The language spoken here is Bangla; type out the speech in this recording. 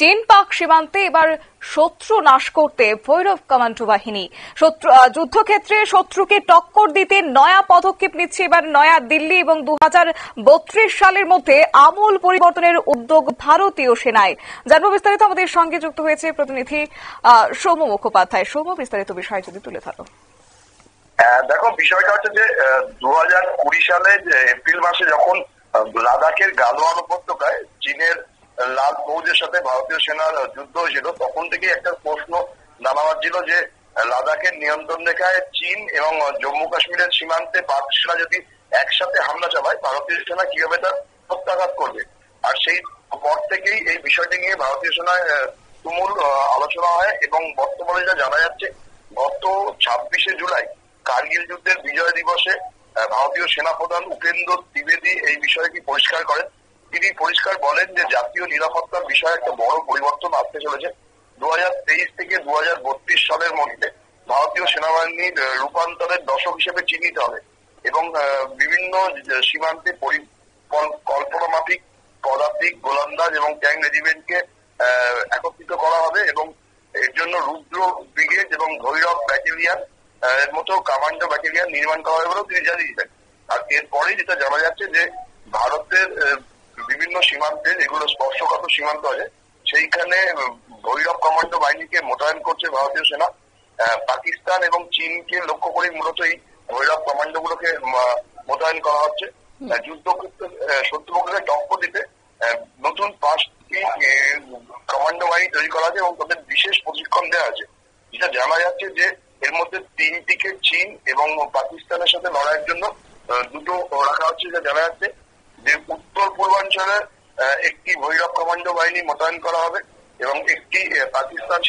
চীন পাক সীমান্তে এবার শত্রু নাশ করতে ভৈরব কমান্ডো বাহিনী যুদ্ধক্ষেত্রে শত্রুকে টক্কর দিতে নয়া পদক্ষেপ নিচ্ছে এবার নয়া দিল্লি এবং 2032 সালের মধ্যে আমূল পরিবর্তনের উদ্যোগ ভারতীয় সেনায়। জানবো বিস্তারিত, আমাদের সঙ্গে যুক্ত হয়েছে প্রতিনিধি সৌম্য মুখোপাধ্যায়। সৌম্য, বিস্তারিত বিষয় যদি তুলে ধরো। দেখো, বিষয়টা হচ্ছে যে 2020 সালে যে এপ্রিল মাসে যখন লাদাখের গালওয়ান উপত্যকায় চীনের লাল ফৌজের সাথে ভারতীয় সেনার যুদ্ধ হয়েছিল, তখন থেকে একটা প্রশ্ন নামা হচ্ছিল যে লাদাখের নিয়ন্ত্রণ রেখায় চীন এবং জম্মু কাশ্মীরের সীমান্তে পাক সেনা যদি একসাথে হামলা চালায়, ভারতীয় সেনা কিভাবে তার প্রত্যাঘাত করবে। আর সেই পর থেকেই এই বিষয়টি নিয়ে ভারতীয় সেনায় তুমুল আলোচনা হয় এবং বর্তমানে যা জানা যাচ্ছে, গত 26শে জুলাই কার্গিল যুদ্ধের বিজয় দিবসে ভারতীয় সেনাপ্রধান উপেন্দ্র ত্রিবেদী এই বিষয়টি পরিষ্কার করেন। তিনি পরিষ্কার বলেন যে জাতীয় নিরাপত্তার বিষয়ে একটা বড় পরিবর্তন আসতে চলেছে। 2023 থেকে 2032 সালের মধ্যে ভারতীয় সেনাবাহিনীর রূপান্তরের দশক হিসেবে চিহ্নিত হবে এবং বিভিন্ন সীমান্তে কল্পনামাফিক পদাতিক, গোলন্দাজ এবং ট্যাঙ্ক রেজিমেন্টকে একত্রিত করা হবে এবং এর জন্য রুদ্র ব্রিগেড এবং ভৈরব ব্যাটালিয়ান এর মতো কমান্ডো ব্যাটালিয়ান নির্মাণ করা হবে বলেও তিনি জানিয়েছেন। আর এরপরে যেটা জানা যাচ্ছে যে ভারতের বিভিন্ন সীমান্তে, যেগুলো স্পর্শকাতর সীমান্ত আছে, সেইখানে ভৈরব কমান্ডো বাহিনীকে মোতায়েন করছে ভারতীয় সেনা। পাকিস্তান এবং চীনকে লক্ষ্য করে মূলত এই ভৈরব কমান্ডো গুলোকে মোতায়েন করা হচ্ছে। যুদ্ধক্ষেত্রে শত্রুপক্ষকে টক্কর দিতে নতুন 5টি কমান্ডো বাহিনী তৈরি করা আছে এবং তাদের বিশেষ প্রশিক্ষণ দেওয়া আছে। যেটা জানা যাচ্ছে যে এর মধ্যে 3টিকে চীন এবং পাকিস্তানের সাথে লড়াইয়ের জন্য দুটো রাখা হচ্ছে। যা জানা যাচ্ছে যে উত্তর পূর্বাঞ্চলে একটি ভৈরব কমান্ডো বাহিনী মোতায়েন করা হবে এবং একটি পাকিস্তান